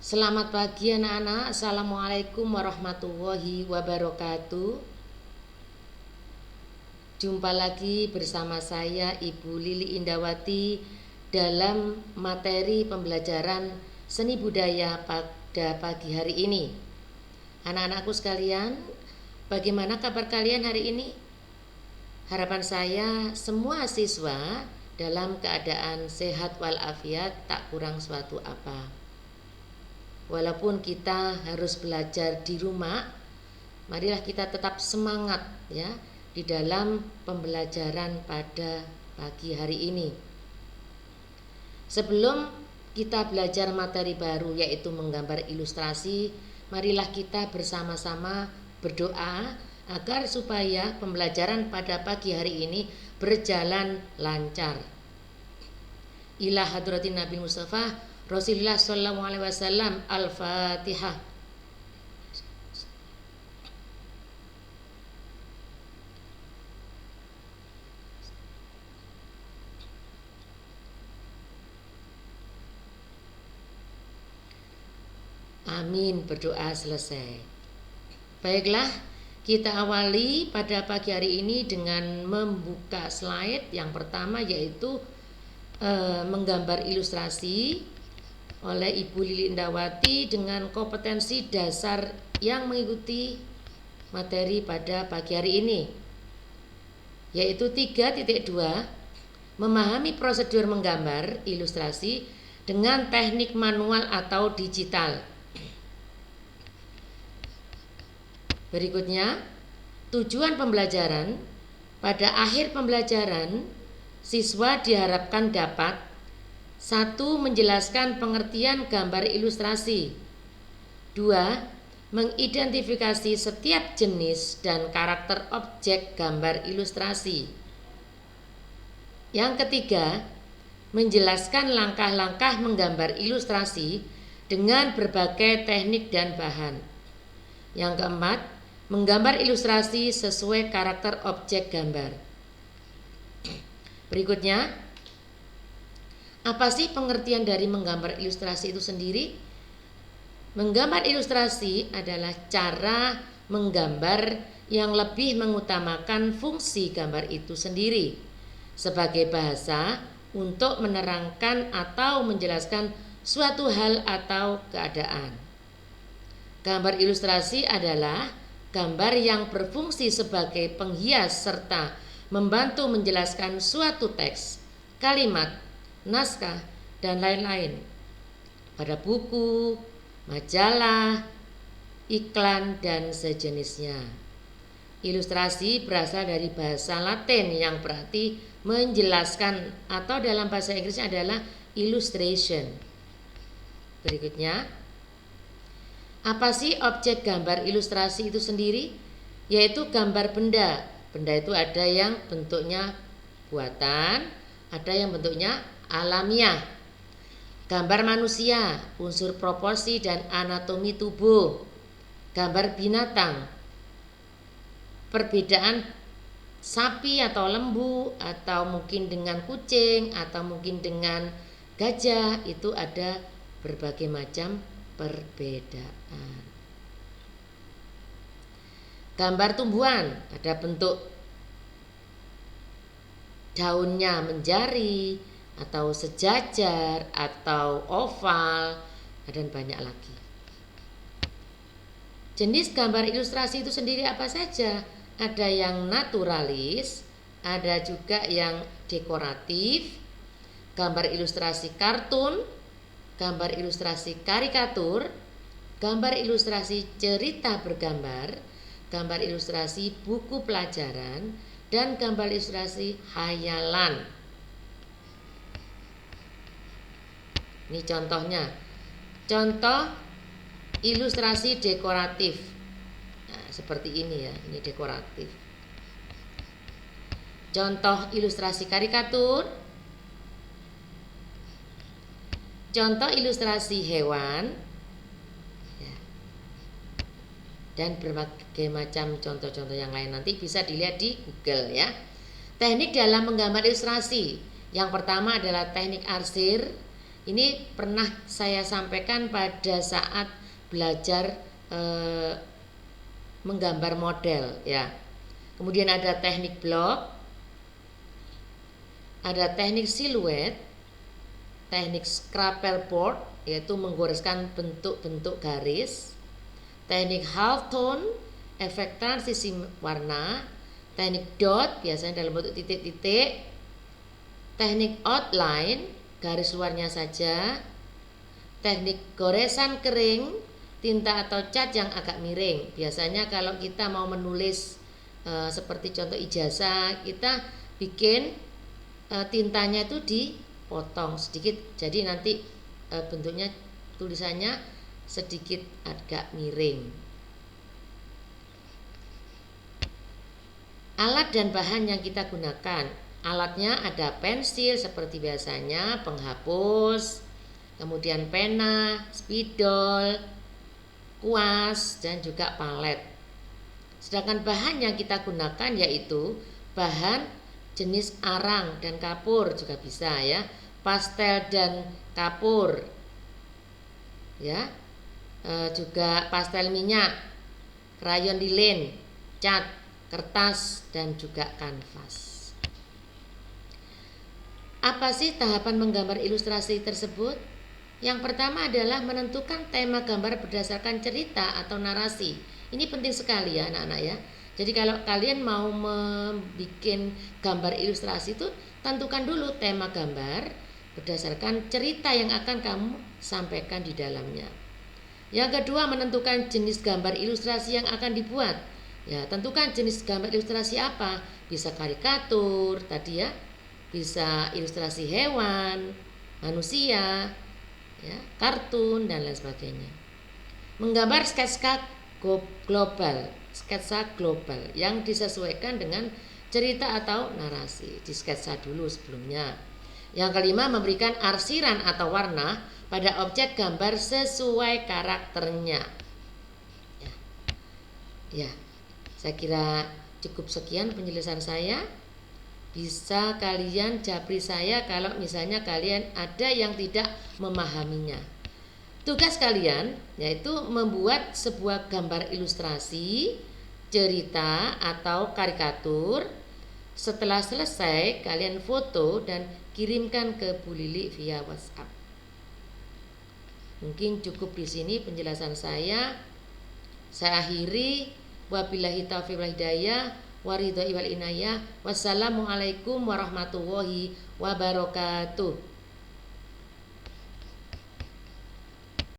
Selamat pagi anak-anak. Assalamualaikum warahmatullahi wabarakatuh. Jumpa lagi bersama saya Ibu Lili Indawati dalam materi pembelajaran seni budaya pada pagi hari ini. Anak-anakku sekalian, bagaimana kabar kalian hari ini? Harapan saya semua siswa dalam keadaan sehat walafiat, tak kurang suatu apa. Walaupun kita harus belajar di rumah, marilah kita tetap semangat ya di dalam pembelajaran pada pagi hari ini. Sebelum kita belajar materi baru yaitu menggambar ilustrasi, marilah kita bersama-sama berdoa agar supaya pembelajaran pada pagi hari ini berjalan lancar. Ila hadratin Nabi Mustafa Rasulullah sallallahu alaihi wasallam. Al-Fatihah. Amin, berdoa selesai. Baiklah, kita awali pada pagi hari ini dengan membuka slide yang pertama yaitu menggambar ilustrasi oleh Ibu Lili Indawati dengan kompetensi dasar yang mengikuti materi pada pagi hari ini, yaitu 3.2 memahami prosedur menggambar ilustrasi dengan teknik manual atau digital. Berikutnya, tujuan pembelajaran. Pada akhir pembelajaran, siswa diharapkan dapat 1. Menjelaskan pengertian gambar ilustrasi. 2. Mengidentifikasi setiap jenis dan karakter objek gambar ilustrasi. Yang ketiga, menjelaskan langkah-langkah menggambar ilustrasi dengan berbagai teknik dan bahan. Yang keempat, menggambar ilustrasi sesuai karakter objek gambar. Berikutnya, apa sih pengertian dari menggambar ilustrasi itu sendiri? Menggambar ilustrasi adalah cara menggambar yang lebih mengutamakan fungsi gambar itu sendiri sebagai bahasa untuk menerangkan atau menjelaskan suatu hal atau keadaan. Gambar ilustrasi adalah gambar yang berfungsi sebagai penghias serta membantu menjelaskan suatu teks, kalimat, naskah, dan lain-lain pada buku, majalah, iklan, dan sejenisnya. Ilustrasi berasal dari bahasa Latin yang berarti menjelaskan atau dalam bahasa Inggrisnya adalah illustration. Berikutnya, apa sih objek gambar ilustrasi itu sendiri? Yaitu gambar benda. Benda itu ada yang bentuknya buatan, ada yang bentuknya alamiah. Gambar manusia, unsur proporsi dan anatomi tubuh. Gambar binatang, perbedaan sapi atau lembu, atau mungkin dengan kucing, atau mungkin dengan gajah, itu ada berbagai macam perbedaan. Gambar tumbuhan, ada bentuk daunnya menjari atau sejajar atau oval dan banyak lagi. Jenis gambar ilustrasi itu sendiri apa saja? Ada yang naturalis, ada juga yang dekoratif, gambar ilustrasi kartun, gambar ilustrasi karikatur, gambar ilustrasi cerita bergambar, gambar ilustrasi buku pelajaran, dan gambar ilustrasi hayalan. Ini contohnya. Contoh ilustrasi dekoratif. Nah, seperti ini ya, ini dekoratif. Contoh ilustrasi karikatur. Contoh ilustrasi hewan ya. Dan berbagai macam contoh-contoh yang lain nanti bisa dilihat di Google ya. Teknik dalam menggambar ilustrasi. Yang pertama adalah teknik arsir, Ini pernah saya sampaikan pada saat belajar menggambar model ya. Kemudian ada teknik block, ada teknik siluet, teknik scrapperboard yaitu menggoreskan bentuk-bentuk garis, teknik halftone, efek transisi warna, teknik dot biasanya dalam bentuk titik-titik, teknik outline garis luarnya saja, teknik goresan kering, tinta atau cat yang agak miring. Biasanya kalau kita mau menulis seperti contoh ijazah, kita bikin tintanya itu dipotong sedikit, jadi nanti bentuknya tulisannya sedikit agak miring. Alat dan bahan yang kita gunakan, alatnya ada pensil seperti biasanya, penghapus, kemudian pena, spidol, kuas, dan juga palet. Sedangkan bahan yang kita gunakan yaitu bahan jenis arang dan kapur juga bisa ya, pastel dan kapur ya, juga pastel minyak, krayon lilin, cat, kertas, dan juga kanvas. Apa sih tahapan menggambar ilustrasi tersebut? Yang pertama adalah menentukan tema gambar berdasarkan cerita atau narasi. Ini penting sekali ya anak-anak ya. Jadi kalau kalian mau membuat gambar ilustrasi itu tentukan dulu tema gambar berdasarkan cerita yang akan kamu sampaikan di dalamnya. Yang kedua, menentukan jenis gambar ilustrasi yang akan dibuat. Ya, tentukan jenis gambar ilustrasi apa. Bisa karikatur tadi ya, bisa ilustrasi hewan, manusia, ya, kartun dan lain sebagainya. Menggambar sketsa global yang disesuaikan dengan cerita atau narasi. Di sketsa dulu sebelumnya. Yang kelima, memberikan arsiran atau warna pada objek gambar sesuai karakternya. Ya, saya kira cukup sekian penjelasan saya. Bisa kalian japri saya kalau misalnya kalian ada yang tidak memahaminya. Tugas kalian yaitu membuat sebuah gambar ilustrasi, cerita atau karikatur. Setelah selesai, kalian foto dan kirimkan ke Bu Lili via WhatsApp. Mungkin cukup di sini penjelasan saya. Saya akhiri. Wabillahi taufiq wal hidayah, waridho wal inayah. Wassalamualaikum warahmatullahi wabarakatuh.